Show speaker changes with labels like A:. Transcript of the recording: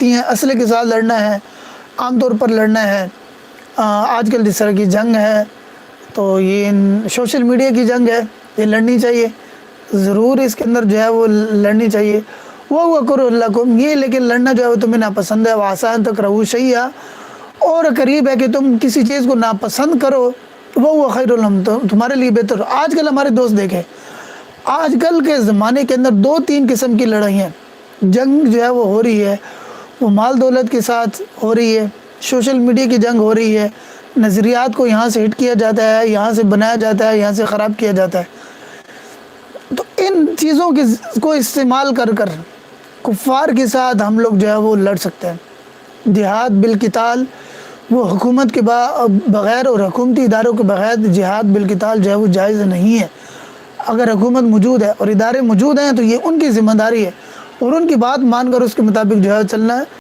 A: اسلحے کے ساتھ لڑنا ہے، عام طور پر لڑنا ہے۔ آج کل جس طرح کی جنگ ہے تو یہ سوشل میڈیا کی جنگ ہے، یہ لڑنی چاہیے، ضرور اس کے اندر جو ہے وہ لڑنی چاہیے۔ وہ کرو اللہ کو، یہ لیکن لڑنا جو ہے وہ تمہیں ناپسند ہے، وہ آسان تک رہو شیئا، اور قریب ہے کہ تم کسی چیز کو ناپسند کرو، وہ خیر الحم، تمہارے لیے بہتر۔ آج کل ہمارے دوست دیکھیں، آج کل کے زمانے کے اندر 2-3 قسم کی لڑائیاں، جنگ جو ہے وہ ہو رہی ہے، وہ مال دولت کے ساتھ ہو رہی ہے، سوشل میڈیا کی جنگ ہو رہی ہے، نظریات کو یہاں سے ہٹ کیا جاتا ہے، یہاں سے بنایا جاتا ہے، یہاں سے خراب کیا جاتا ہے۔ تو ان چیزوں کو استعمال کر کر کفار کے ساتھ ہم لوگ جو ہے وہ لڑ سکتے ہیں۔ جہاد بالقتال، وہ حکومت کے بغیر اور حکومتی اداروں کے بغیر جہاد بالقتال جو ہے وہ جائز نہیں ہے۔ اگر حکومت موجود ہے اور ادارے موجود ہیں تو یہ ان کی ذمہ داری ہے، اور ان کی بات مان کر اس کے مطابق جو ہے چلنا ہے۔